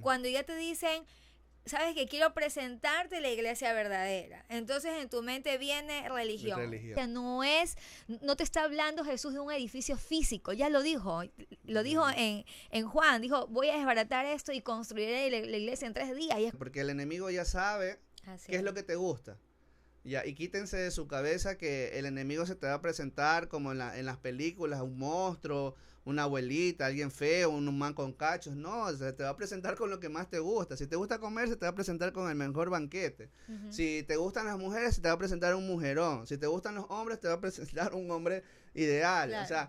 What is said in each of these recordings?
cuando ya te dicen, sabes que quiero presentarte la iglesia verdadera. Entonces en tu mente viene religión. O sea, no te está hablando Jesús de un edificio físico, ya lo dijo en Juan, dijo, voy a desbaratar esto y construiré la iglesia en 3 días. Porque el enemigo ya sabe qué es lo que te gusta. Ya, y quítense de su cabeza que el enemigo se te va a presentar como en las películas, un monstruo, una abuelita, alguien feo, un man con cachos. No, se te va a presentar con lo que más te gusta. Si te gusta comer, se te va a presentar con el mejor banquete. Si te gustan las mujeres, se te va a presentar un mujerón. Si te gustan los hombres, te va a presentar un hombre ideal. Claro. O sea,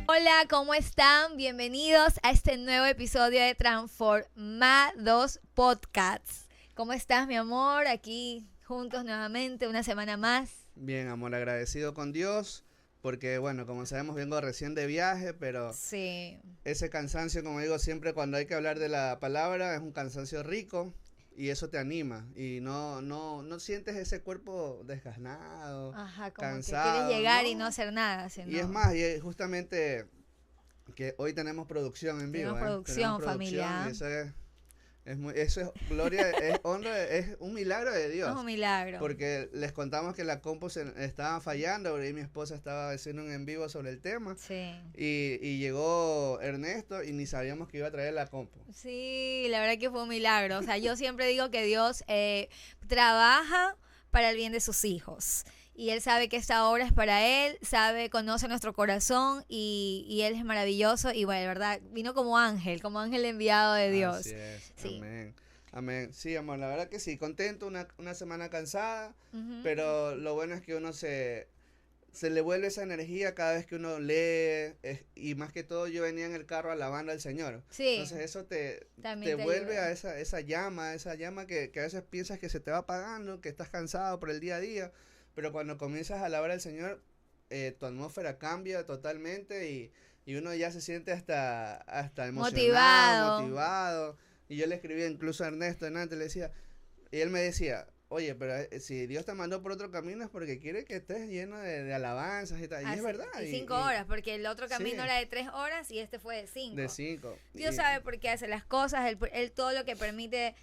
Hola, ¿cómo están? Bienvenidos a este nuevo episodio de Transformados Podcasts. ¿Cómo estás, mi amor? Aquí juntos nuevamente, una semana más. bien, amor, agradecido con Dios. Porque, bueno, como sabemos, vengo recién de viaje, pero Sí. ese cansancio, como digo siempre, cuando hay que hablar de la palabra, es un cansancio rico y eso te anima. Y no sientes ese cuerpo desgasnado, Ajá, como cansado. que quieres llegar ¿no? y no hacer nada. Sino... Y es más, y es justamente que hoy tenemos producción en vivo. Tenemos producción, familia. Y eso es gloria, es honra, es un milagro de Dios. Es un milagro. Porque les contamos que la compu estaba fallando, y mi esposa estaba haciendo un en vivo sobre el tema. Sí. Y llegó Ernesto y ni sabíamos que iba a traer la compu. Sí, la verdad que fue un milagro. O sea, yo siempre digo que Dios trabaja para el bien de sus hijos. Y Él sabe que esta obra es para Él, conoce nuestro corazón y Él es maravilloso. Y bueno, de verdad, vino como ángel enviado de Dios. Así es, Sí. amén. Amén. Sí, amor, la verdad que sí, contento, una semana cansada, pero lo bueno es que uno se le vuelve esa energía cada vez que uno lee, y más que todo yo venía en el carro alabando al Señor. Sí. Entonces eso te También te vuelve ayuda. a esa llama que a veces piensas que se te va apagando, que estás cansado por el día a día, pero cuando comienzas a alabar al Señor, tu atmósfera cambia totalmente y uno ya se siente hasta emocionado, motivado. Y yo le escribí incluso a Ernesto antes, le decía, y él me decía, oye, pero si Dios te mandó por otro camino es porque quiere que estés lleno de alabanzas y tal. Y es verdad. Y 5 horas, porque el otro camino sí, era de 3 horas y este fue de 5. De 5. Dios sabe por qué hace las cosas, él todo lo que permite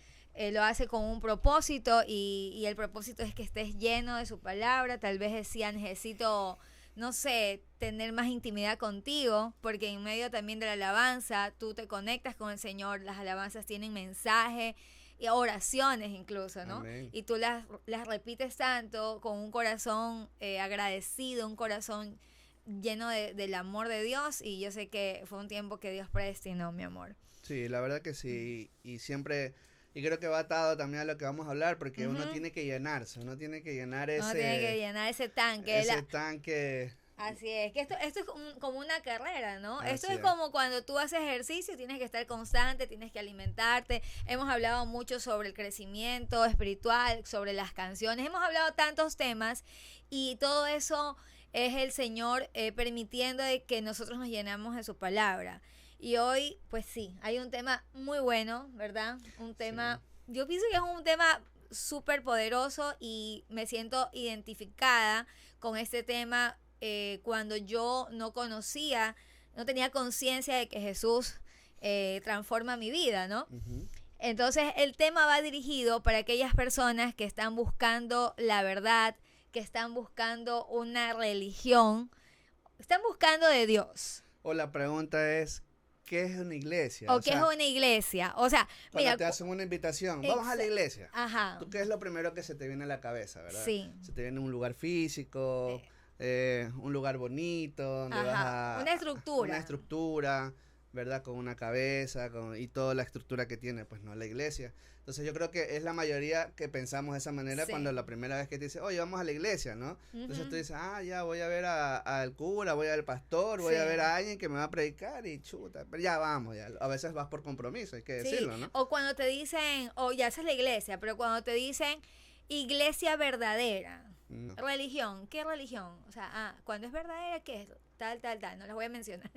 lo hace con un propósito y el propósito es que estés lleno de su palabra. Tal vez decía, necesito, no sé, tener más intimidad contigo, porque en medio también de la alabanza tú te conectas con el Señor, las alabanzas tienen mensaje y oraciones incluso, ¿no? Amén. Y tú las repites tanto con un corazón agradecido, un corazón lleno del amor de Dios, y yo sé que fue un tiempo que Dios predestinó, mi amor. Sí, la verdad que sí, y siempre, y creo que va atado también a lo que vamos a hablar, porque uno tiene que llenarse, uno tiene que llenar Uno tiene que llenar ese tanque. tanque. Así es, que esto es como una carrera, ¿no? Así Esto es es. como cuando tú haces ejercicio, tienes que estar constante, tienes que alimentarte. Hemos hablado mucho sobre el crecimiento espiritual, sobre las canciones, hemos hablado tantos temas y todo eso es el Señor permitiendo de que nosotros nos llenamos de su palabra. Y hoy, pues sí, hay un tema muy bueno, ¿verdad? Un tema, yo pienso que es un tema súper poderoso y me siento identificada con este tema. Cuando yo no tenía conciencia de que Jesús transforma mi vida, ¿no? Entonces el tema va dirigido para aquellas personas que están buscando la verdad, que están buscando una religión, están buscando de Dios. O la pregunta es, ¿qué es una iglesia? ¿O qué es una iglesia? O sea, cuando mira, te hacen una invitación, vamos a la iglesia. Ajá. ¿Tú qué es lo primero que se te viene a la cabeza, verdad? Sí. Se te viene un lugar físico, un lugar bonito, donde Ajá. vas a... Una estructura. Una estructura, ¿verdad? Con una cabeza y toda la estructura que tiene, pues no, la iglesia. Entonces yo creo que es la mayoría que pensamos de esa manera cuando la primera vez que te dice, oye, vamos a la iglesia, ¿no? Entonces tú dices, ya voy a ver al cura, voy a ver al pastor, voy a ver a alguien que me va a predicar y chuta, pero ya vamos, ya. A veces vas por compromiso, hay que decirlo, ¿no? O cuando te dicen, ya esa es la iglesia, pero cuando te dicen iglesia verdadera, No. religión, ¿qué religión? O sea, cuando es verdadera, ¿qué es? Tal, no las voy a mencionar.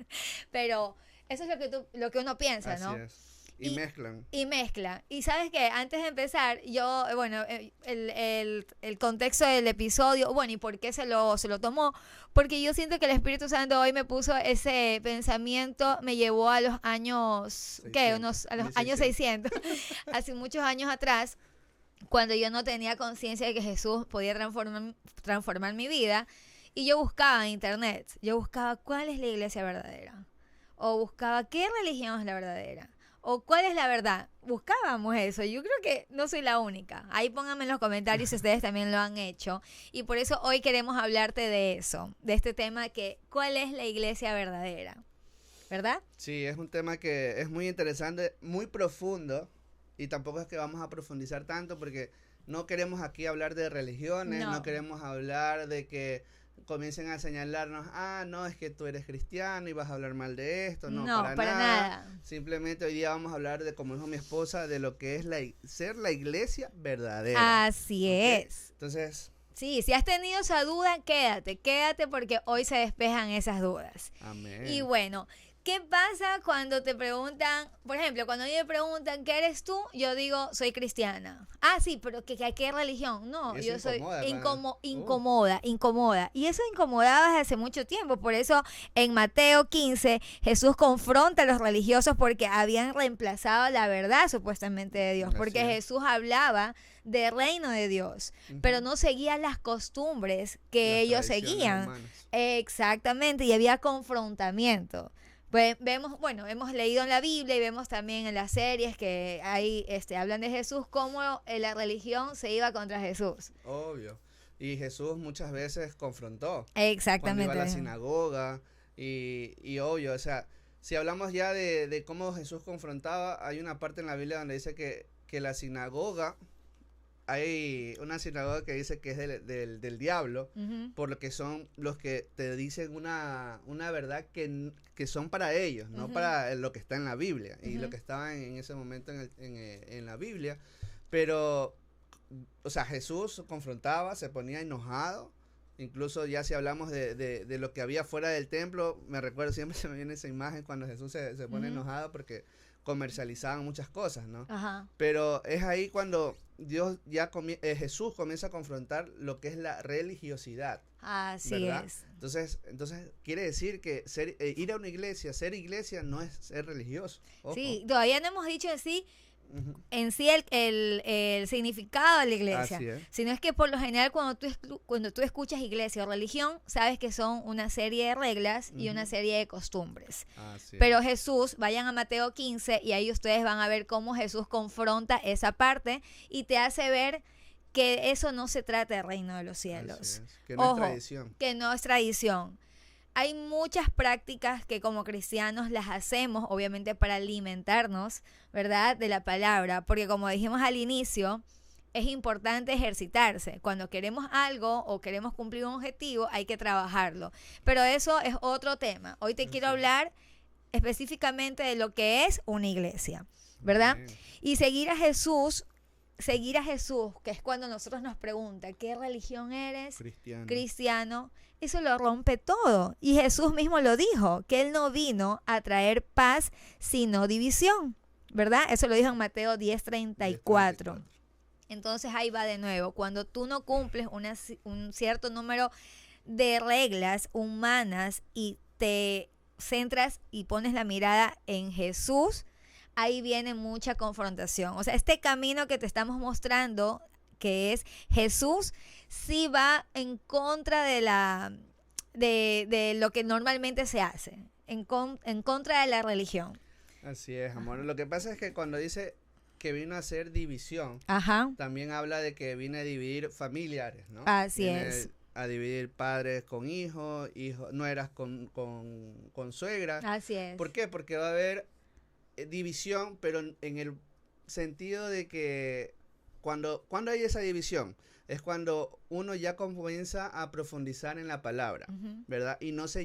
Pero Eso es lo que uno piensa, ¿no? Así es. Y mezclan. Y mezcla. Y sabes qué, antes de empezar, yo, bueno, el contexto del episodio, bueno, y por qué se lo tomó, porque yo siento que el Espíritu Santo hoy me puso ese pensamiento, me llevó a los años, ¿qué? A los años 600, hace muchos años atrás, cuando yo no tenía conciencia de que Jesús podía transformar mi vida, y yo buscaba en internet, yo buscaba cuál es la iglesia verdadera, o buscaba qué religión es la verdadera, o cuál es la verdad. Buscábamos eso. Yo creo que no soy la única. Ahí pónganme en los comentarios si ustedes también lo han hecho. Y por eso hoy queremos hablarte de eso, de este tema que ¿cuál es la iglesia verdadera? ¿Verdad? Sí, es un tema que es muy interesante, muy profundo, y tampoco es que vamos a profundizar tanto porque no queremos aquí hablar de religiones, no queremos hablar de que comiencen a señalarnos, no, es que tú eres cristiano y vas a hablar mal de esto. No, para nada. Simplemente hoy día vamos a hablar de, como dijo mi esposa, de lo que es ser la iglesia verdadera. Así es. Entonces... Sí, si has tenido esa duda, quédate porque hoy se despejan esas dudas. Amén. Y bueno, ¿qué pasa cuando te preguntan, por ejemplo, cuando a mí me preguntan, ¿qué eres tú? Yo digo, soy cristiana. Ah, sí, pero ¿qué religión? No, yo soy incomoda. Y eso incomodaba desde hace mucho tiempo. Por eso en Mateo 15, Jesús confronta a los religiosos porque habían reemplazado la verdad supuestamente de Dios. Porque Jesús hablaba del reino de Dios, pero no seguía las costumbres que ellos seguían. Exactamente, y había confrontamiento. Pues hemos leído en la Biblia y vemos también en las series que ahí hablan de Jesús, cómo la religión se iba contra Jesús. Obvio. Y Jesús muchas veces confrontó. Exactamente. Cuando iba a la sinagoga y obvio, o sea, si hablamos ya de cómo Jesús confrontaba, hay una parte en la Biblia donde dice que la sinagoga, hay una sinagoga que dice que es del diablo, por lo que son los que te dicen una verdad que son para ellos, no para lo que está en la Biblia, y lo que estaba en ese momento en la Biblia. Pero, o sea, Jesús confrontaba, se ponía enojado. Incluso ya si hablamos de lo que había fuera del templo, me recuerdo, siempre se me viene esa imagen cuando Jesús se pone enojado porque comercializaban muchas cosas, ¿no? Ajá. Pero es ahí cuando Jesús comienza a confrontar lo que es la religiosidad. Así ¿verdad? es. Entonces quiere decir que ir a una iglesia, ser iglesia no es ser religioso. Ojo. Sí, todavía no hemos dicho en sí el significado de la iglesia, sino es que por lo general cuando tú escuchas iglesia o religión, sabes que son una serie de reglas y una serie de costumbres. Pero Jesús, vayan a Mateo 15 y ahí ustedes van a ver cómo Jesús confronta esa parte y te hace ver que eso no se trata del reino de los cielos. Que no es tradición. Que no es tradición. Hay muchas prácticas que como cristianos las hacemos, obviamente para alimentarnos, ¿verdad?, de la palabra, porque como dijimos al inicio, es importante ejercitarse. Cuando queremos algo o queremos cumplir un objetivo, hay que trabajarlo. Pero eso es otro tema. Hoy te quiero hablar específicamente de lo que es una iglesia, ¿verdad? Y seguir a Jesús, que es cuando nosotros nos preguntan, ¿qué religión eres? Cristiano. Eso lo rompe todo. Y Jesús mismo lo dijo, que Él no vino a traer paz, sino división, ¿verdad? Eso lo dijo en Mateo 10:34. Entonces ahí va de nuevo. Cuando tú no cumples un cierto número de reglas humanas y te centras y pones la mirada en Jesús, ahí viene mucha confrontación. O sea, este camino que te estamos mostrando, que es Jesús, sí va en contra de lo que normalmente se hace, en contra de la religión. Así es, amor. Lo que pasa es que cuando dice que vino a hacer división, también habla de que viene a dividir familiares, ¿no? Así es. A dividir padres con hijos, nueras con suegra. Así es. ¿Por qué? Porque va a haber división, pero en el sentido de que cuando hay esa división es cuando uno ya comienza a profundizar en la palabra, ¿verdad? Y no se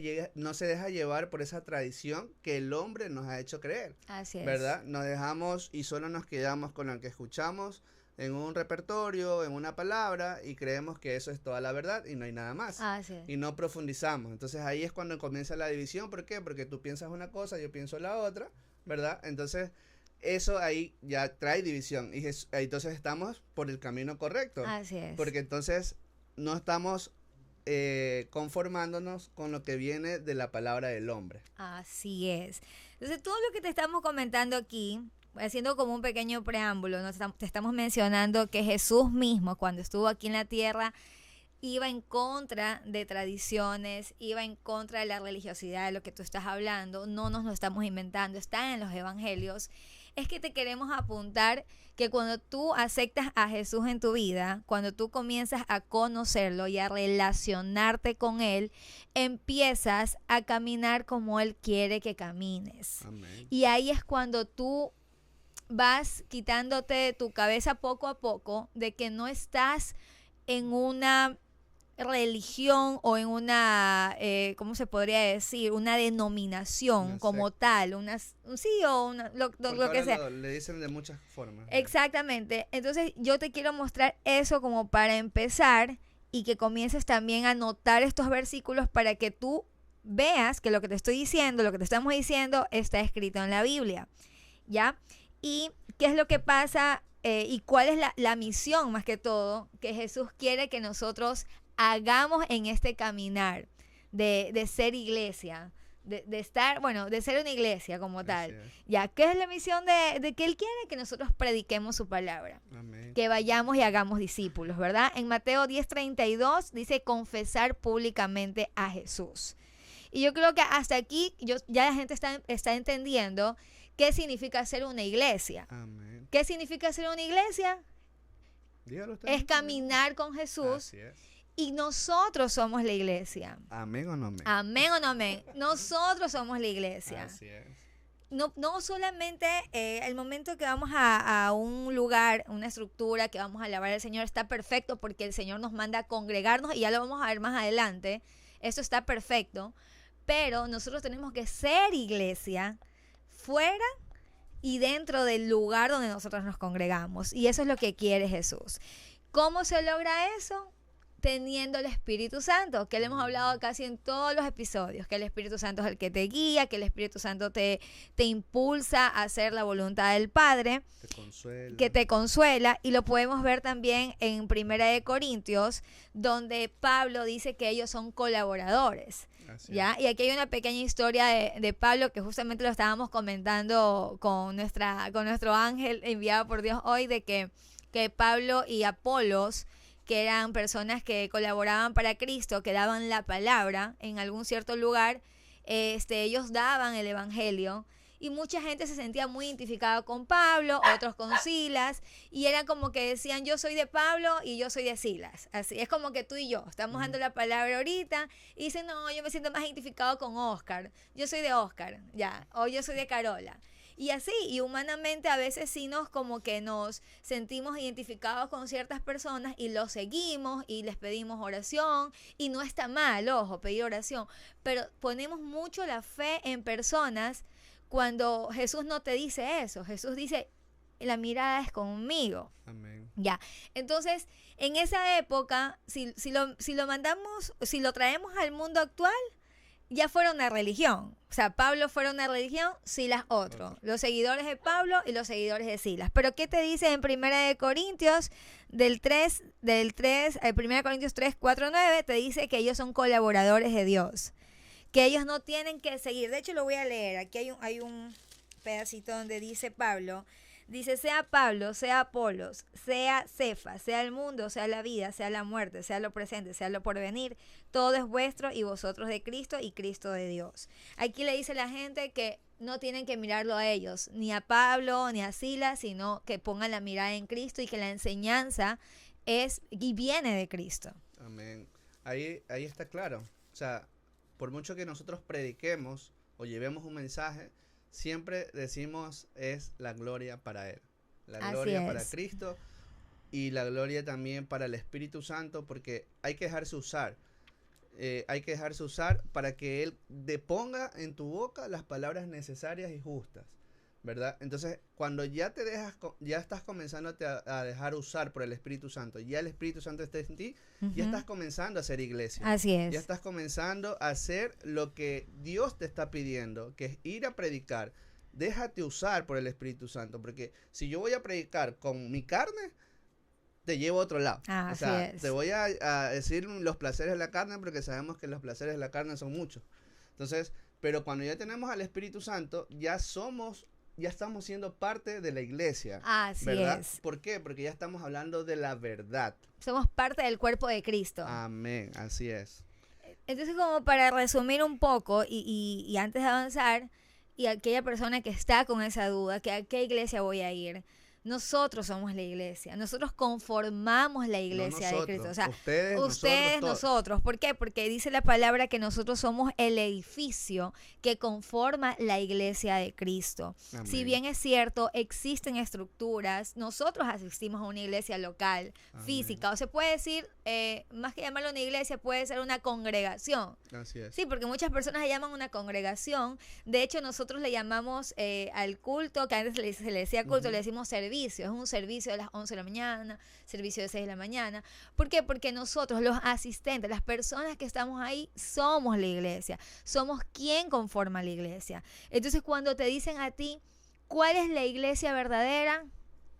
deja llevar por esa tradición que el hombre nos ha hecho creer. Así es. ¿Verdad? Nos dejamos y solo nos quedamos con lo que escuchamos en un repertorio, en una palabra, y creemos que eso es toda la verdad y no hay nada más. Así es. Y no profundizamos. Entonces ahí es cuando comienza la división. ¿Por qué? Porque tú piensas una cosa, yo pienso la otra, ¿verdad? Entonces eso ahí ya trae división. Y entonces estamos por el camino correcto. Así es. Porque entonces no estamos conformándonos con lo que viene de la palabra del hombre. Así es. Entonces, todo lo que te estamos comentando aquí, haciendo como un pequeño preámbulo, ¿no? Te estamos mencionando que Jesús mismo, cuando estuvo aquí en la tierra, iba en contra de tradiciones, iba en contra de la religiosidad, de lo que tú estás hablando, no nos lo estamos inventando, está en los evangelios. Es que te queremos apuntar que cuando tú aceptas a Jesús en tu vida, cuando tú comienzas a conocerlo y a relacionarte con Él, empiezas a caminar como Él quiere que camines. Amén. Y ahí es cuando tú vas quitándote de tu cabeza poco a poco de que no estás en una religión o en una, ¿cómo se podría decir? Una denominación Una como secta. tal, sí o lo Porque que ahora sea. le dicen de muchas formas. Exactamente. Entonces yo te quiero mostrar eso como para empezar y que comiences también a notar estos versículos para que tú veas que lo que te estoy diciendo, lo que te estamos diciendo está escrito en la Biblia. ¿Ya? ¿Y qué es lo que pasa y cuál es la misión más que todo que Jesús quiere que nosotros hagamos en este caminar de ser iglesia? De estar, bueno, de ser una iglesia como tal. Así es. Ya, ¿qué es la misión de que Él quiere? Que nosotros prediquemos su palabra. Amén. Que vayamos y hagamos discípulos, ¿verdad? En Mateo 10:32 dice confesar públicamente a Jesús. Y yo creo que hasta aquí ya la gente está entendiendo qué significa ser una iglesia. Amén. ¿Qué significa ser una iglesia? Dígalo usted. Es caminar con Jesús Así es. y nosotros somos la iglesia. Amén o no amén. Amén o no amén. Nosotros somos la iglesia. Así es. No solamente el momento que vamos a un lugar, una estructura, que vamos a alabar al Señor está perfecto porque el Señor nos manda a congregarnos y ya lo vamos a ver más adelante. Eso está perfecto. Pero nosotros tenemos que ser iglesia fuera y dentro del lugar donde nosotros nos congregamos. Y eso es lo que quiere Jesús. ¿Cómo se logra eso? Teniendo el Espíritu Santo, que le hemos hablado casi en todos los episodios, que el Espíritu Santo es el que te guía, que el Espíritu Santo te impulsa a hacer la voluntad del Padre, Te consuela. que te consuela, y lo podemos ver también en Primera de Corintios, donde Pablo dice que ellos son colaboradores. Así ¿Ya? Y aquí hay una pequeña historia de Pablo que justamente lo estábamos comentando con nuestro ángel enviado por Dios hoy, de que Pablo y Apolos, que eran personas que colaboraban para Cristo, que daban la palabra en algún cierto lugar, ellos daban el evangelio y mucha gente se sentía muy identificada con Pablo, otros con Silas, y era como que decían yo soy de Pablo y yo soy de Silas. Así es como que tú y yo estamos dando la palabra ahorita y dicen no, yo me siento más identificado con Oscar, yo soy de Oscar, ya, o yo soy de Carola. Y así, y humanamente a veces sí como que nos sentimos identificados con ciertas personas y los seguimos y les pedimos oración, y no está mal, ojo, pedir oración, pero ponemos mucho la fe en personas cuando Jesús no te dice eso. Jesús dice, la mirada es conmigo. Amén. Ya, entonces, en esa época, si lo mandamos, si lo traemos al mundo actual, ya fuera una religión. O sea, Pablo fuera una religión, Silas otro. Los seguidores de Pablo y los seguidores de Silas. Pero ¿qué te dice en Primera de Corintios Primera de Corintios 3, 4, 9? Te dice que ellos son colaboradores de Dios. Que ellos no tienen que seguir. De hecho, lo voy a leer. Aquí hay un pedacito donde dice Pablo. Dice, sea Pablo, sea Apolos, sea Cefas, sea el mundo, sea la vida, sea la muerte, sea lo presente, sea lo porvenir, todo es vuestro y vosotros de Cristo y Cristo de Dios. Aquí le dice la gente que no tienen que mirarlo a ellos, ni a Pablo, ni a Silas, sino que pongan la mirada en Cristo y que la enseñanza es y viene de Cristo. Amén. Ahí está claro. O sea, por mucho que nosotros prediquemos o llevemos un mensaje, siempre decimos es la gloria para Él. La Así gloria es. para Cristo y la gloria también para el Espíritu Santo, porque hay que dejarse usar. Hay que dejarse usar para que Él deponga en tu boca las palabras necesarias y justas, ¿verdad? Entonces, cuando ya te dejas, ya estás comenzando a dejar usar por el Espíritu Santo, ya el Espíritu Santo está en ti, ya estás comenzando a hacer iglesia. Así es. Ya estás comenzando a hacer lo que Dios te está pidiendo, que es ir a predicar. Déjate usar por el Espíritu Santo, porque si yo voy a predicar con mi carne, te llevo a otro lado. O sea, te voy a decir los placeres de la carne, porque sabemos que los placeres de la carne son muchos. Entonces, pero cuando ya tenemos al Espíritu Santo, ya estamos siendo parte de la iglesia. Así ¿verdad? es. ¿Por qué? Porque ya estamos hablando de la verdad. Somos parte del cuerpo de Cristo. Amén, así es. Entonces, como para resumir un poco y antes de avanzar, y aquella persona que está con esa duda, que a qué iglesia voy a ir, nosotros somos la iglesia, nosotros conformamos la iglesia de Cristo. O sea, ustedes, nosotros. ¿Por qué? Porque dice la palabra que nosotros somos el edificio que conforma la iglesia de Cristo. Amén. Si bien es cierto, existen estructuras, nosotros asistimos a una iglesia local, amén, física, o se puede decir, más que llamarlo una iglesia, puede ser una congregación. Así es. Sí, porque muchas personas le llaman una congregación. De hecho, nosotros le llamamos al culto, que antes se le decía culto, le decimos servicio. Es un servicio de las 11 de la mañana, servicio de 6 de la mañana. ¿Por qué? Porque nosotros, los asistentes, las personas que estamos ahí, somos la iglesia. Somos quien conforma la iglesia. Entonces, cuando te dicen a ti, ¿cuál es la iglesia verdadera?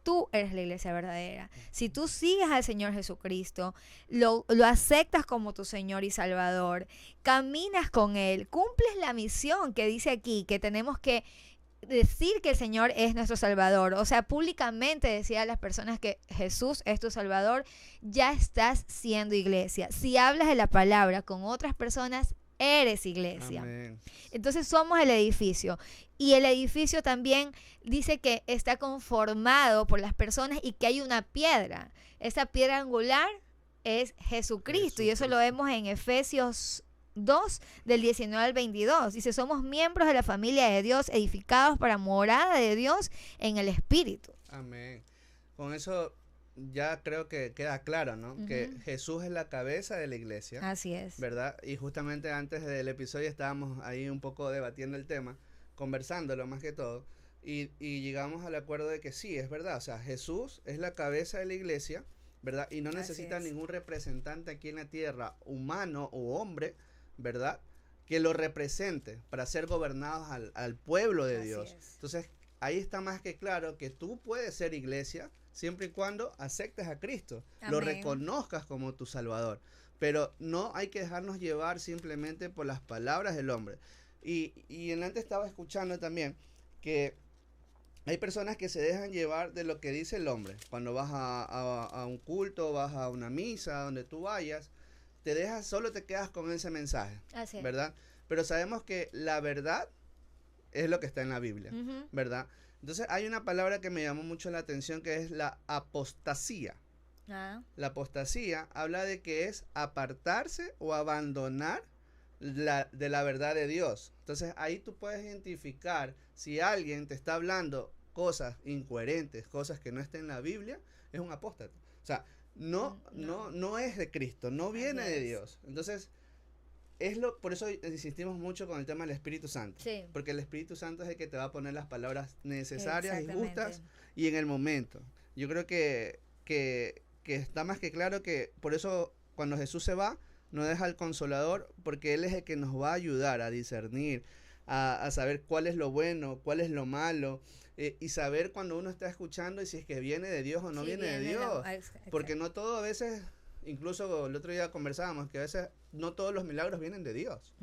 Tú eres la iglesia verdadera. Si tú sigues al Señor Jesucristo, lo aceptas como tu Señor y Salvador, caminas con Él, cumples la misión que dice aquí, que tenemos que decir que el Señor es nuestro Salvador, o sea, públicamente decir a las personas que Jesús es tu Salvador, ya estás siendo iglesia. Si hablas de la palabra con otras personas, eres iglesia. Amén. Entonces somos el edificio, y el edificio también dice que está conformado por las personas y que hay una piedra. Esa piedra angular es Jesucristo, y eso lo vemos en Efesios 2, del 19 al 22. Dice, somos miembros de la familia de Dios, edificados para morada de Dios en el Espíritu. Amén. Con eso ya creo que queda claro, ¿no? Que Jesús es la cabeza de la iglesia. Así es. ¿Verdad? Y justamente antes del episodio estábamos ahí un poco debatiendo el tema, conversándolo más que todo, y llegamos al acuerdo de que sí, es verdad. O sea, Jesús es la cabeza de la iglesia, ¿verdad? Y no necesita ningún representante aquí en la tierra, humano o hombre, ¿verdad? Que lo represente para ser gobernados al pueblo de Dios. Entonces, ahí está más que claro que tú puedes ser iglesia siempre y cuando aceptes a Cristo, amén, lo reconozcas como tu Salvador. Pero no hay que dejarnos llevar simplemente por las palabras del hombre. Y en antes estaba escuchando también que hay personas que se dejan llevar de lo que dice el hombre. Cuando vas a un culto, vas a una misa, donde tú vayas, solo te quedas con ese mensaje, así, ¿verdad? Pero sabemos que la verdad es lo que está en la Biblia, ¿verdad? Entonces hay una palabra que me llamó mucho la atención, que es la apostasía. La apostasía habla de que es apartarse o abandonar de la verdad de Dios. Entonces ahí tú puedes identificar si alguien te está hablando cosas incoherentes, cosas que no estén en la Biblia, es un apóstata. O sea, no es de Cristo, no viene de Dios. Entonces, por eso insistimos mucho con el tema del Espíritu Santo. Sí. Porque el Espíritu Santo es el que te va a poner las palabras necesarias y justas y en el momento. Yo creo que está más que claro que por eso cuando Jesús se va, no deja al Consolador, porque Él es el que nos va a ayudar a discernir, a saber cuál es lo bueno, cuál es lo malo, y saber cuando uno está escuchando y si es que viene de Dios o no viene de Dios. Porque no todo a veces, incluso el otro día conversábamos, que a veces no todos los milagros vienen de Dios.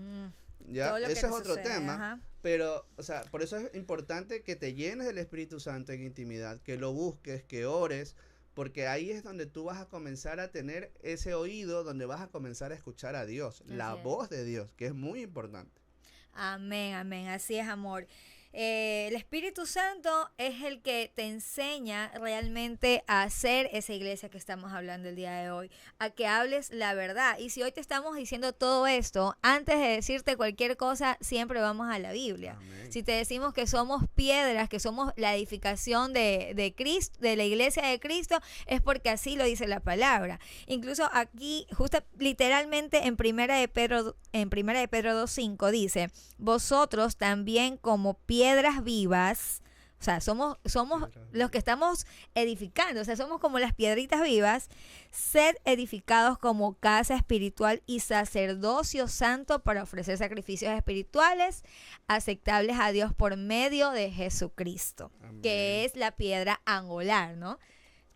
¿Ya? Ese es otro tema. Ajá. Pero, o sea, por eso es importante que te llenes del Espíritu Santo en intimidad, que lo busques, que ores, porque ahí es donde tú vas a comenzar a tener ese oído, donde vas a comenzar a escuchar a Dios, la voz de Dios, que es muy importante. Amén, amén, así es, amor. El Espíritu Santo es el que te enseña realmente a hacer esa iglesia que estamos hablando el día de hoy, a que hables la verdad. Y si hoy te estamos diciendo todo esto, antes de decirte cualquier cosa, siempre vamos a la Biblia. Amén. Si te decimos que somos piedras, que somos la edificación de Cristo, de la iglesia de Cristo, es porque así lo dice la palabra. Incluso aquí, justo literalmente en Primera de Pedro 2:5 dice, vosotros también como piedras vivas sea, somos Piedras los que estamos edificando, o sea, somos como las piedritas vivas, sed edificados como casa espiritual y sacerdocio santo para ofrecer sacrificios espirituales aceptables a Dios por medio de Jesucristo, que Amén. es la piedra angular, ¿no?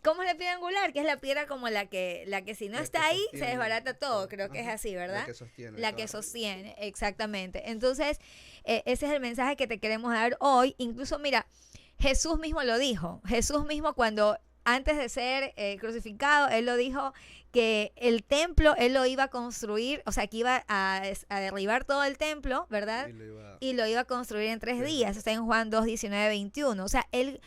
¿Cómo es la piedra angular? Que es la piedra como la que si no La está que ahí, se sostiene desbarata todo. todo. Creo que es Ajá. así, La ¿verdad? que sostiene La que toda la vida. sostiene, exactamente. Entonces, ese es el mensaje que te queremos dar hoy. Incluso, mira, Jesús mismo lo dijo. Jesús mismo cuando antes de ser crucificado, él lo dijo que el templo él lo iba a construir, o sea, que iba a derribar todo el templo, ¿verdad? Y lo iba Y lo iba a construir en 3 3 días. días. Está en Juan 2, 19, 21. O sea, él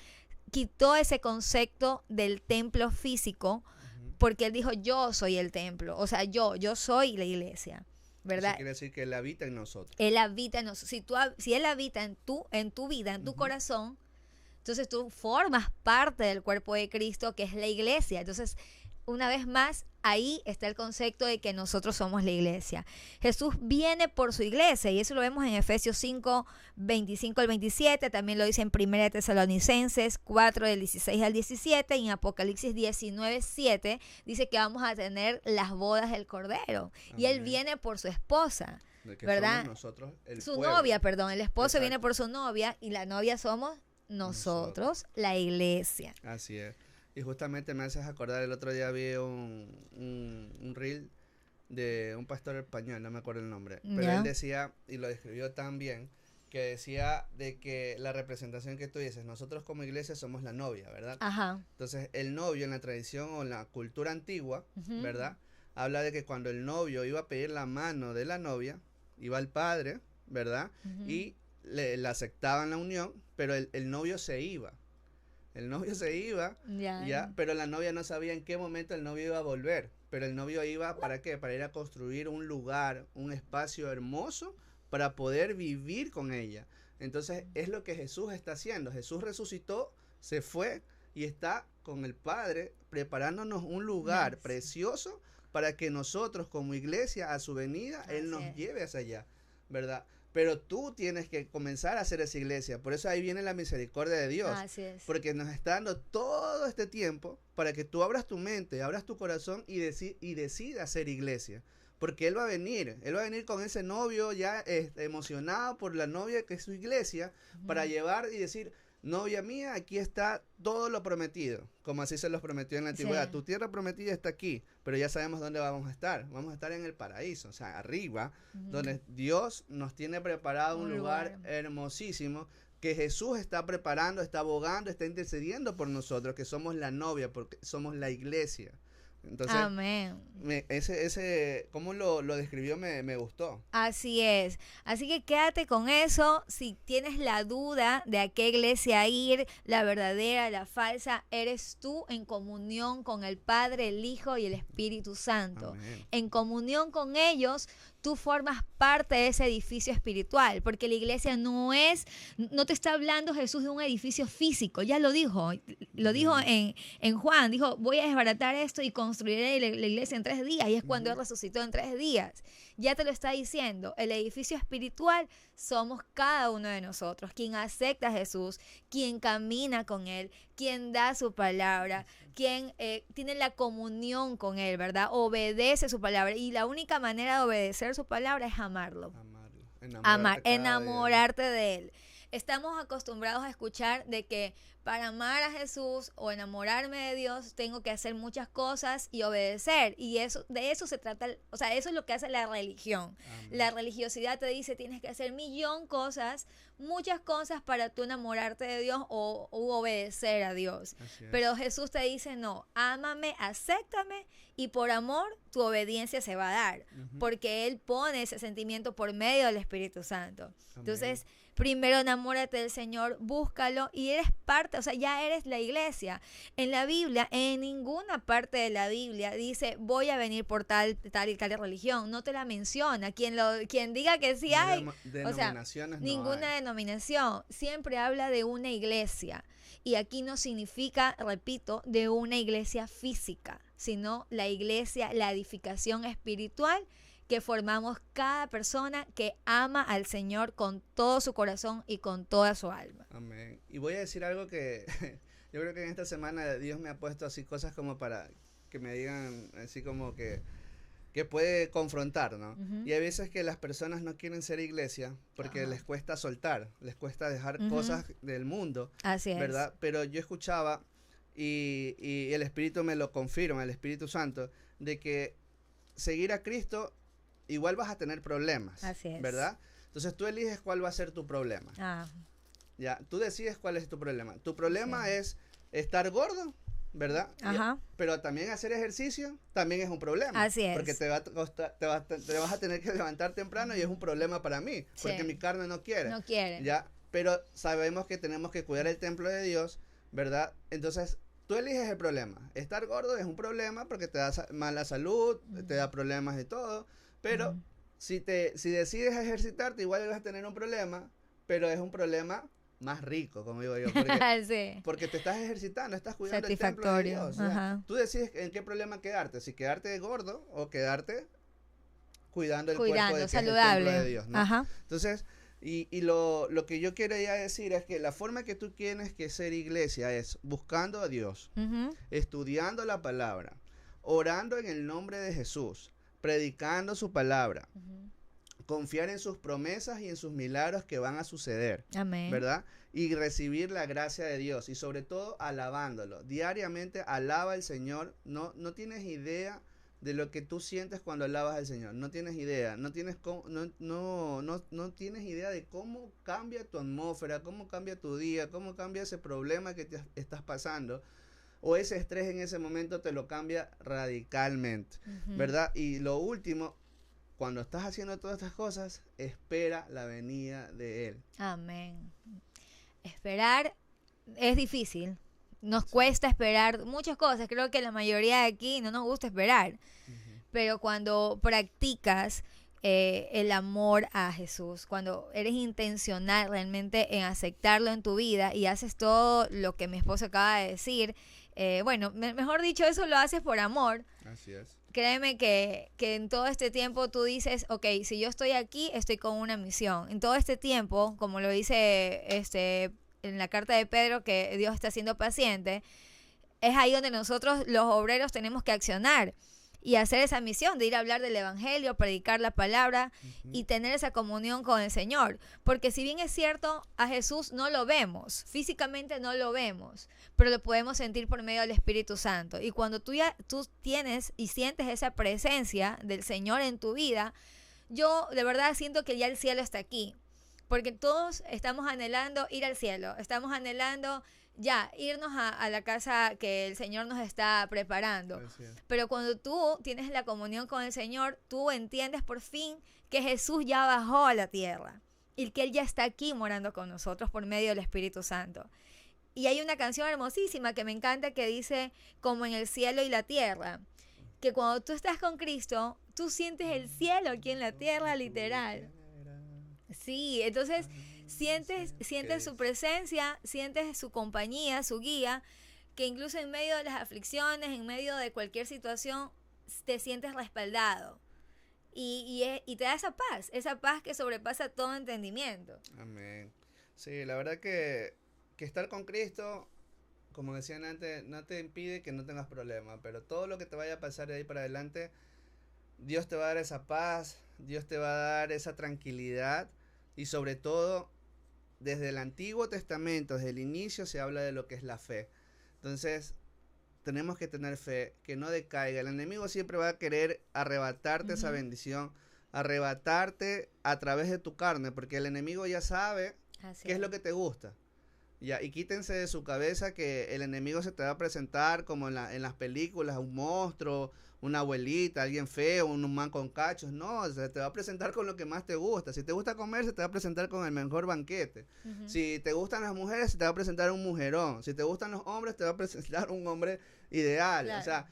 quitó ese concepto del templo físico Ujú. porque él dijo yo soy el templo, o sea, yo soy la iglesia, Eso ¿verdad? quiere decir que Él habita en nosotros. Él habita en nosotros. Si él habita en tu vida, en tu Ujú. corazón, entonces tú formas parte del cuerpo de Cristo, que es la iglesia. Entonces, una vez más, ahí está el concepto de que nosotros somos la iglesia. Jesús viene por su iglesia y eso lo vemos en Efesios 5, 25 al 27, también lo dice en 1 Tesalonicenses 4, del 16 al 17 y en Apocalipsis 19, 7 dice que vamos a tener las bodas del Cordero y Él Amén. viene por su esposa, De que ¿verdad? somos nosotros el Su pueblo. novia, perdón, el esposo viene Exacto. por su novia y la novia somos nosotros, la iglesia. Así es. Y justamente me haces acordar, el otro día vi un reel de un pastor español, no me acuerdo el nombre, pero Ya. él decía, y lo describió tan bien, que decía de que la representación que tú dices, nosotros como iglesia somos la novia, ¿verdad? Ajá. Entonces, el novio en la tradición o en la cultura antigua, Ujú. ¿verdad? Habla de que cuando el novio iba a pedir la mano de la novia, iba al padre, ¿verdad? Ujú. Y le aceptaban la unión, pero el novio se iba. El novio se iba, ya, pero la novia no sabía en qué momento el novio iba a volver. Pero el novio iba, ¿para qué? Para ir a construir un lugar, un espacio hermoso para poder vivir con ella. Entonces, es lo que Jesús está haciendo. Jesús resucitó, se fue y está con el Padre preparándonos un lugar Nice. precioso para que nosotros como iglesia a su venida, Él Así nos es. lleve hacia allá, ¿verdad? Pero tú tienes que comenzar a hacer esa iglesia. Por eso ahí viene la misericordia de Dios. Así es. Porque nos está dando todo este tiempo para que tú abras tu mente, abras tu corazón y decidas ser iglesia. Porque Él va a venir con ese novio ya emocionado por la novia que es su iglesia, para llevar y decir, novia mía, aquí está todo lo prometido, como así se los prometió en la antigüedad. Sí. Tu tierra prometida está aquí, pero ya sabemos dónde vamos a estar. Vamos a estar en el paraíso, o sea, arriba, Ujú. donde Dios nos tiene preparado un Un lugar lugar. hermosísimo que Jesús está preparando, está abogando, está intercediendo por nosotros, que somos la novia, porque somos la iglesia. Entonces, Amén. cómo lo describió me gustó. Así es. Así que quédate con eso. Si tienes la duda de a qué iglesia ir, la verdadera, la falsa, eres tú en comunión con el Padre, el Hijo y el Espíritu Santo. Amén. En comunión con ellos, tú formas parte de ese edificio espiritual, porque la iglesia no te está hablando Jesús de un edificio físico, ya lo dijo en Juan, dijo, voy a desbaratar esto y construiré la iglesia en 3 días, y es cuando Él resucitó en 3 días. Ya te lo está diciendo, el edificio espiritual somos cada uno de nosotros, quien acepta a Jesús, quien camina con Él, quien da su palabra, quien tiene la comunión con Él, ¿verdad? Obedece su palabra, y la única manera de obedecer su palabra es amarlo. Amarlo. Enamorarte de Él. Estamos acostumbrados a escuchar de que para amar a Jesús o enamorarme de Dios tengo que hacer muchas cosas y obedecer, y de eso se trata, o sea, eso es lo que hace la religión. Amén. La religiosidad te dice tienes que hacer cosas, muchas cosas para tú enamorarte de Dios o obedecer a Dios. Así es. Pero Jesús te dice no, ámame, acéptame, y por amor tu obediencia se va a dar, Ujú. porque Él pone ese sentimiento por medio del Espíritu Santo. Amén. Entonces, primero enamórate del Señor, búscalo y eres parte, o sea, ya eres la iglesia. En la Biblia, en ninguna parte de la Biblia dice voy a venir por tal y tal religión, no te la menciona. Quien diga que sí hay, o sea, Denominaciones no ninguna hay. denominación, siempre habla de una iglesia. Y aquí no significa, repito, de una iglesia física, sino la iglesia, la edificación espiritual que formamos cada persona que ama al Señor con todo su corazón y con toda su alma. Amén. Y voy a decir algo que yo creo que en esta semana Dios me ha puesto así cosas como para que me digan así como que puede confrontar, ¿no? Ujú. Y hay veces que las personas no quieren ser iglesia porque Ajá. les cuesta soltar, les cuesta dejar Ujú. cosas del mundo, Así es. ¿verdad? Pero yo escuchaba y el Espíritu me lo confirma, el Espíritu Santo, de que seguir a Cristo igual vas a tener problemas, Así es. ¿verdad? Entonces tú eliges cuál va a ser tu problema. Ah, Ya, tú decides cuál es tu problema. Tu problema sí. es estar gordo, ¿verdad? Ajá. Pero también hacer ejercicio también es un problema. Así es. Porque te vas a tener que levantar temprano y es un problema para mí. Sí. Porque mi carne no quiere. No quieren. Ya, pero sabemos que tenemos que cuidar el templo de Dios, ¿verdad? Entonces, tú eliges el problema. Estar gordo es un problema porque te da mala salud, te da problemas de todo. Pero Ujú. si decides ejercitarte, igual vas a tener un problema, pero es un problema más rico, como digo yo, porque, Sí. porque te estás ejercitando, estás cuidando el templo de Satisfactorio. Dios. O sea, Ajá. tú decides en qué problema quedarte, si quedarte gordo o quedarte cuidando el cuerpo Cuidando, de que es el templo saludable. de Dios, ¿no? Ajá. Entonces, y lo que yo quiero ya decir es que la forma que tú tienes que ser iglesia es buscando a Dios, Ujú. estudiando la palabra, orando en el nombre de Jesús, predicando su palabra, Ujú. confiar en sus promesas y en sus milagros que van a suceder, Amén. ¿verdad? Y recibir la gracia de Dios y sobre todo alabándolo. Diariamente alaba al Señor. No tienes idea de lo que tú sientes cuando alabas al Señor. No tienes idea. No tienes idea de cómo cambia tu atmósfera, cómo cambia tu día, cómo cambia ese problema que te estás pasando. O ese estrés en ese momento te lo cambia radicalmente, Ujú. ¿verdad? Y lo último, cuando estás haciendo todas estas cosas, espera la venida de Él. Amén. Esperar es difícil. Nos cuesta esperar muchas cosas. Creo que la mayoría de aquí no nos gusta esperar. Pero cuando practicas el amor a Jesús, cuando eres intencional realmente en aceptarlo en tu vida y haces todo lo que mi esposo acaba de decir, bueno, mejor dicho, eso lo haces por amor. Así es. Créeme que en todo este tiempo tú dices, ok, si yo estoy aquí, estoy con una misión. En todo este tiempo, como lo dice en la carta de Pedro, que Dios está siendo paciente, es ahí donde nosotros los obreros tenemos que accionar y hacer esa misión de ir a hablar del evangelio, predicar la palabra y tener esa comunión con el Señor. Porque si bien es cierto, a Jesús no lo vemos, físicamente no lo vemos, pero lo podemos sentir por medio del Espíritu Santo. Y cuando tú tienes y sientes esa presencia del Señor en tu vida, yo de verdad siento que ya el cielo está aquí. Porque todos estamos anhelando ir al cielo, estamos anhelando ya irnos a la casa que el Señor nos está preparando. Así es. Pero cuando tú tienes la comunión con el Señor, tú entiendes por fin que Jesús ya bajó a la tierra y que Él ya está aquí morando con nosotros por medio del Espíritu Santo. Y hay una canción hermosísima que me encanta que dice, como en el cielo y la tierra, que cuando tú estás con Cristo, tú sientes el cielo aquí en la tierra, literal. Sí, entonces sientes su presencia, sientes su compañía, su guía, que incluso en medio de las aflicciones, en medio de cualquier situación, te sientes respaldado. Y te da esa paz que sobrepasa todo entendimiento. Amén. Sí, la verdad que estar con Cristo, como decían antes, no te impide que no tengas problemas, pero todo lo que te vaya a pasar de ahí para adelante, Dios te va a dar esa paz, Dios te va a dar esa tranquilidad y sobre todo, desde el Antiguo Testamento, desde el inicio se habla de lo que es la fe. Entonces, tenemos que tener fe, que no decaiga. El enemigo siempre va a querer arrebatarte esa bendición, arrebatarte a través de tu carne, porque el enemigo ya sabe Así qué es lo que te gusta. Ya, y quítense de su cabeza que el enemigo se te va a presentar como en las películas, un monstruo, una abuelita, alguien feo, un man con cachos. No, se te va a presentar con lo que más te gusta. Si te gusta comer, se te va a presentar con el mejor banquete. Si te gustan las mujeres, se te va a presentar un mujerón. Si te gustan los hombres, te va a presentar un hombre ideal. Claro. O sea,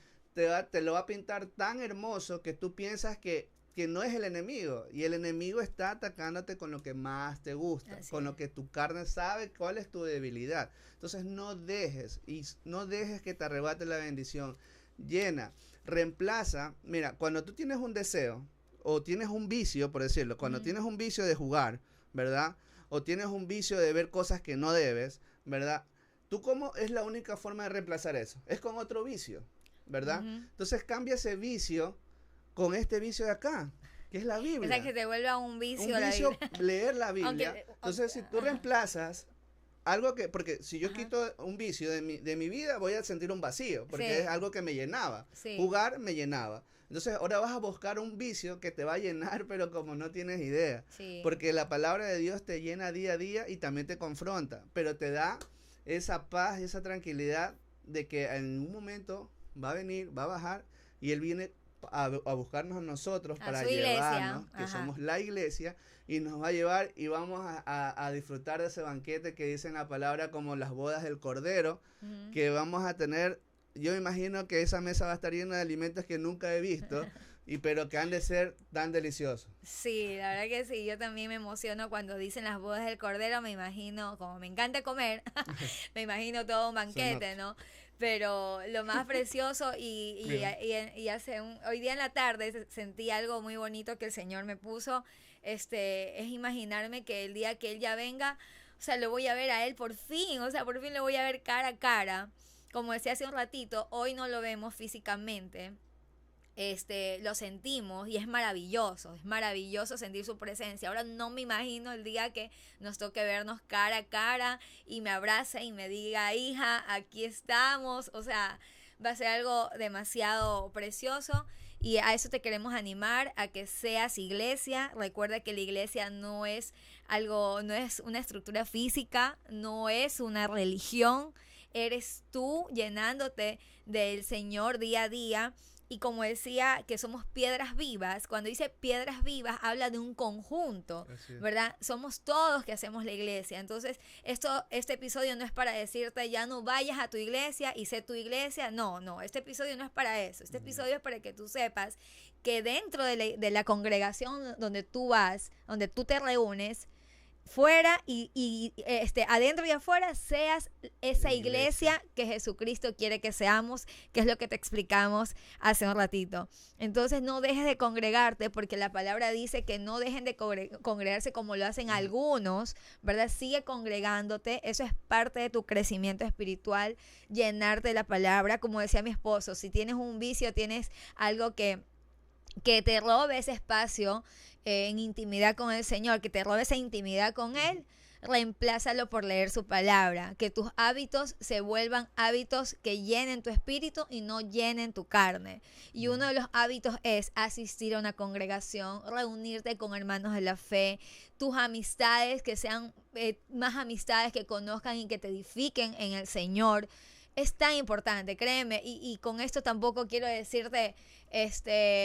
te lo va a pintar tan hermoso que tú piensas que no es el enemigo. Y el enemigo está atacándote con lo que más te gusta, Así con es. lo que tu carne sabe cuál es tu debilidad. Entonces no dejes que te arrebate la bendición. Llena, reemplaza. Mira, cuando tú tienes un deseo, o tienes un vicio, por decirlo, cuando tienes un vicio de jugar, ¿verdad? O tienes un vicio de ver cosas que no debes, ¿verdad? ¿Tú cómo es la única forma de reemplazar eso? Es con otro vicio, ¿verdad? Entonces cambia ese vicio con este vicio de acá, que es la Biblia. O sea, que te vuelva un vicio. Un vicio leer la Biblia. Entonces, si tú reemplazas algo que, porque si yo quito un vicio de mi vida, voy a sentir un vacío, porque es algo que me llenaba. Jugar me llenaba. Entonces, ahora vas a buscar un vicio que te va a llenar, pero como no tienes idea. Porque la palabra de Dios te llena día a día y también te confronta, pero te da esa paz, esa tranquilidad de que en un momento va a venir, va a bajar y Él viene a buscarnos a nosotros para llevarnos, que somos la iglesia, y nos va a llevar y vamos a disfrutar de ese banquete que dice en la palabra como las bodas del Cordero, que vamos a tener. Yo me imagino que esa mesa va a estar llena de alimentos que nunca he visto, pero que han de ser tan deliciosos. Sí, la verdad que sí, yo también me emociono cuando dicen las bodas del Cordero, me imagino, como me encanta comer, me imagino todo un banquete, ¿no? Pero lo más precioso y hoy día en la tarde sentí algo muy bonito que el Señor me puso, es imaginarme que el día que Él ya venga, o sea, lo voy a ver a Él por fin, o sea, por fin lo voy a ver cara a cara. Como decía hace un ratito, hoy no lo vemos físicamente, lo sentimos y es maravilloso sentir su presencia. Ahora no me imagino el día que nos toque vernos cara a cara y me abrace y me diga, hija, aquí estamos, o sea, va a ser algo demasiado precioso. Y a eso te queremos animar, a que seas iglesia. Recuerda que la iglesia no es una estructura física, no es una religión. Eres tú llenándote del Señor día a día. Y como decía que somos piedras vivas, cuando dice piedras vivas habla de un conjunto, ¿verdad? Somos todos que hacemos la iglesia. Entonces, este episodio no es para decirte ya no vayas a tu iglesia y sé tu iglesia. No, este episodio no es para eso. Este episodio es para que tú sepas que dentro de la congregación donde tú vas, donde tú te reúnes, fuera y adentro y afuera seas esa iglesia que Jesucristo quiere que seamos, que es lo que te explicamos hace un ratito. Entonces no dejes de congregarte, porque la palabra dice que no dejen de congregarse como lo hacen algunos, ¿verdad? Sigue congregándote, eso es parte de tu crecimiento espiritual, llenarte de la palabra. Como decía mi esposo, si tienes un vicio, tienes algo que te robe ese espacio en intimidad con el Señor, que te robe esa intimidad con Él, reemplázalo por leer su palabra, que tus hábitos se vuelvan hábitos que llenen tu espíritu y no llenen tu carne. Y uno de los hábitos es asistir a una congregación, reunirte con hermanos de la fe, tus amistades que sean más amistades que conozcan y que te edifiquen en el Señor. Es tan importante, créeme, y con esto tampoco quiero decirte,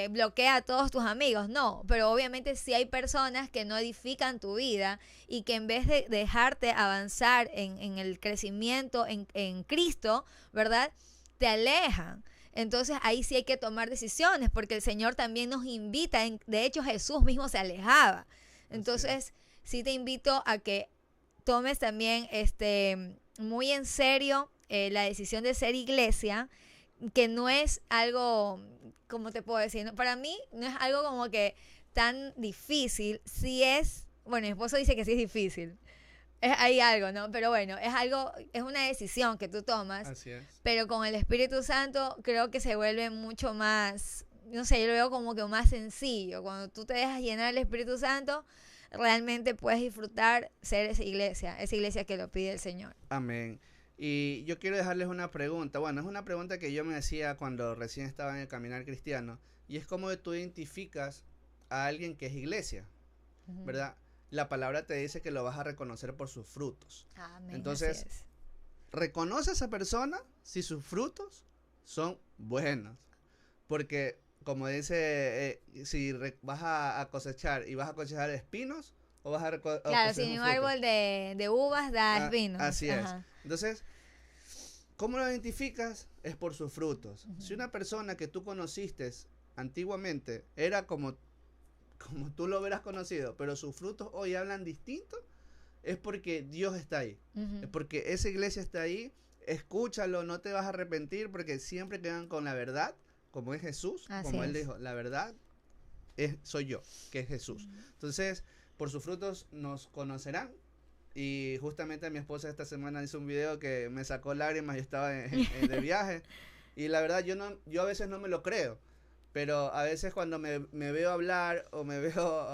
bloquea a todos tus amigos, no, pero obviamente sí hay personas que no edifican tu vida y que en vez de dejarte avanzar en el crecimiento en Cristo, ¿verdad? Te alejan. Entonces ahí sí hay que tomar decisiones, porque el Señor también nos invita, de hecho Jesús mismo se alejaba. Entonces sí te invito a que tomes también muy en serio la decisión de ser iglesia, que no es algo, ¿cómo te puedo decir? No, para mí no es algo como que tan difícil. Sí es, bueno, mi esposo dice que sí es difícil. Hay algo, ¿no? Pero bueno, es una decisión que tú tomas. Así es. Pero con el Espíritu Santo creo que se vuelve mucho más, no sé, yo lo veo como que más sencillo. Cuando tú te dejas llenar del Espíritu Santo, realmente puedes disfrutar ser esa iglesia que lo pide el Señor. Amén. Y yo quiero dejarles una pregunta. Bueno, es una pregunta que yo me hacía cuando recién estaba en el caminar cristiano. Y es cómo tú identificas a alguien que es iglesia, ¿verdad? La palabra te dice que lo vas a reconocer por sus frutos. Amén. Entonces, reconoce a esa persona si sus frutos son buenos. Porque, como dice, si vas a cosechar y vas a cosechar espinos, o vas a cosechar claro, si un árbol de uvas da espinos. Así es. Entonces, ¿cómo lo identificas? Es por sus frutos. Si una persona que tú conociste antiguamente era como tú lo hubieras conocido, pero sus frutos hoy hablan distinto, es porque Dios está ahí. Es porque esa iglesia está ahí. Escúchalo, no te vas a arrepentir, porque siempre quedan con la verdad, como es Jesús, como Él dijo, la verdad soy yo, que es Jesús. Entonces, por sus frutos nos conocerán. Y justamente mi esposa esta semana hizo un video que me sacó lágrimas. Yo estaba de viaje. Y la verdad, yo a veces no me lo creo. Pero a veces cuando me veo hablar o me veo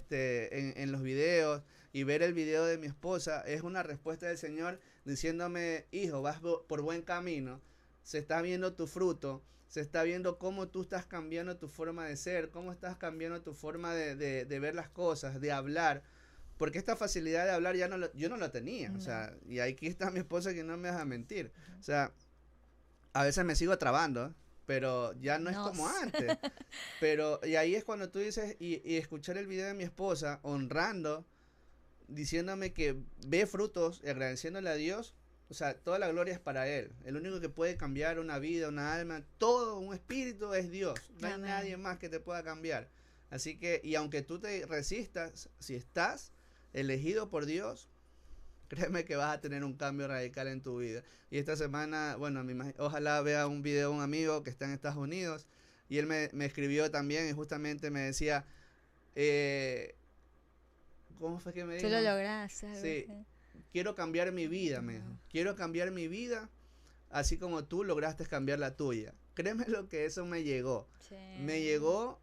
en los videos y ver el video de mi esposa, es una respuesta del Señor diciéndome, hijo, vas por buen camino, se está viendo tu fruto, se está viendo cómo tú estás cambiando tu forma de ser, cómo estás cambiando tu forma de ver las cosas, de hablar. Porque esta facilidad de hablar yo no la tenía. O sea, y aquí está mi esposa que no me deja mentir. O sea, a veces me sigo trabando, pero ya no es como antes. Pero, y ahí es cuando tú dices, y escuchar el video de mi esposa, honrando, diciéndome que ve frutos y agradeciéndole a Dios, o sea, toda la gloria es para Él. El único que puede cambiar una vida, una alma, todo un espíritu es Dios. No hay nadie más que te pueda cambiar. Así que, y aunque tú te resistas, si estás elegido por Dios, créeme que vas a tener un cambio radical en tu vida. Y esta semana, bueno, ojalá vea un video de un amigo que está en Estados Unidos, y él me escribió también y justamente me decía, ¿cómo fue que me dijo? Tú lo lograste. Sí, quiero cambiar mi vida, me dijo. Quiero cambiar mi vida así como tú lograste cambiar la tuya. Créeme lo que eso me llegó. Sí. Me llegó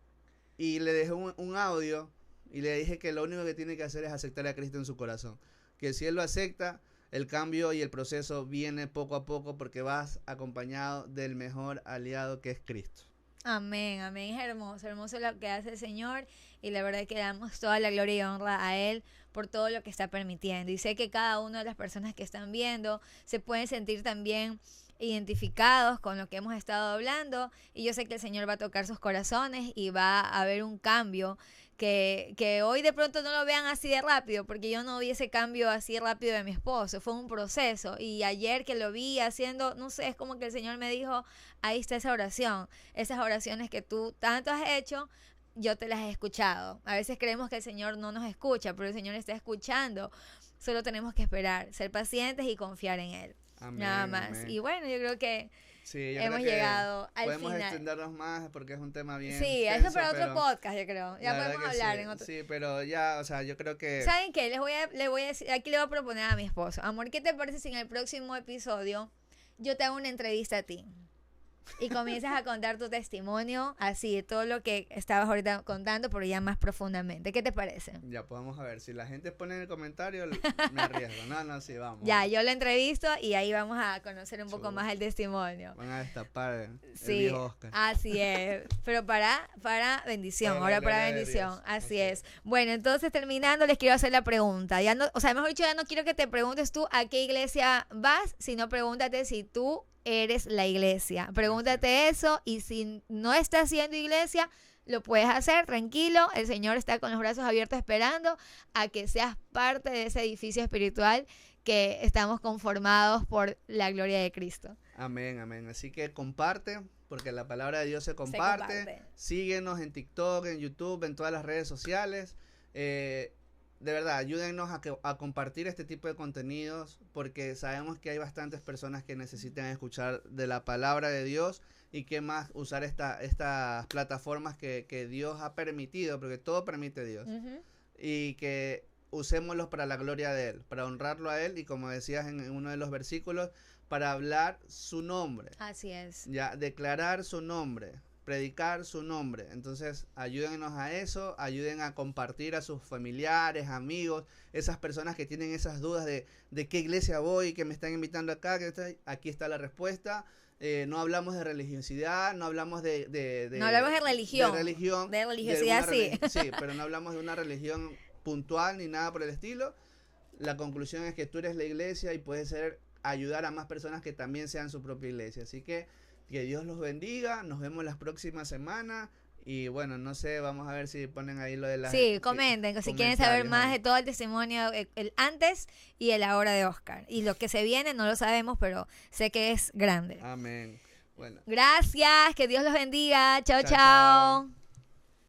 y le dejé un audio y le dije que lo único que tiene que hacer es aceptar a Cristo en su corazón. Que si él lo acepta, el cambio y el proceso viene poco a poco porque vas acompañado del mejor aliado que es Cristo. Amén, amén. Es hermoso, hermoso lo que hace el Señor y la verdad que damos toda la gloria y honra a Él por todo lo que está permitiendo. Y sé que cada una de las personas que están viendo se pueden sentir también identificados con lo que hemos estado hablando y yo sé que el Señor va a tocar sus corazones y va a haber un cambio que hoy de pronto no lo vean así de rápido, porque yo no vi ese cambio así rápido de mi esposo, fue un proceso y ayer que lo vi haciendo, no sé, es como que el Señor me dijo, ahí está esa oración, esas oraciones que tú tanto has hecho, yo te las he escuchado. A veces creemos que el Señor no nos escucha, pero el Señor está escuchando, solo tenemos que esperar, ser pacientes y confiar en Él. Amén, nada más. Amén. Y bueno, yo creo que sí, hemos llegado al final. Podemos extendernos más porque es un tema bien sí, extenso, eso para otro podcast, yo creo. Ya podemos hablar en otro. Sí, pero ya, o sea, yo creo que... ¿Saben qué? Le voy a decir, aquí le voy a proponer a mi esposo. Amor, ¿qué te parece si en el próximo episodio yo te hago una entrevista a ti? Y comienzas a contar tu testimonio, así, de todo lo que estabas ahorita contando, pero ya más profundamente. ¿Qué te parece? Ya, pues vamos a ver. Si la gente pone en el comentario, me arriesgo. No, sí, vamos. Ya, yo lo entrevisto y ahí vamos a conocer un poco más el testimonio. Van a destapar el viejo Oscar. Así es. Pero para bendición, ahora para bendición. Así es. Bueno, entonces terminando, les quiero hacer la pregunta. Ya no, o sea, mejor dicho, ya no quiero que te preguntes tú a qué iglesia vas, sino pregúntate si tú eres la iglesia. Pregúntate eso y si no estás haciendo iglesia, lo puedes hacer tranquilo. El Señor está con los brazos abiertos esperando a que seas parte de ese edificio espiritual que estamos conformados por la gloria de Cristo. Amén, amén. Así que comparte, porque la palabra de Dios se comparte. Síguenos en TikTok, en YouTube, en todas las redes sociales. De verdad, ayúdennos a compartir este tipo de contenidos porque sabemos que hay bastantes personas que necesitan escuchar de la palabra de Dios y que más usar estas plataformas que Dios ha permitido, porque todo permite Dios, y que usémoslos para la gloria de Él, para honrarlo a Él y como decías en uno de los versículos, para hablar su nombre. Así es. Ya, declarar su nombre. Predicar su nombre. Entonces ayúdennos a eso, ayuden a compartir a sus familiares, amigos, esas personas que tienen esas dudas de qué iglesia voy, que me están invitando acá, aquí está la respuesta. No hablamos de religiosidad, no hablamos no hablamos de religión. De religiosidad, sí. Sí, pero no hablamos de una religión puntual ni nada por el estilo. La conclusión es que tú eres la iglesia y puedes ayudar a más personas que también sean su propia iglesia. Así que Dios los bendiga, nos vemos las próximas semanas y bueno, no sé, vamos a ver si ponen ahí lo de la... Sí, comenten, si quieren saber más de todo el testimonio, el antes y el ahora de Oscar. Y lo que se viene no lo sabemos, pero sé que es grande. Amén. Bueno. Gracias, que Dios los bendiga. Chao, chao.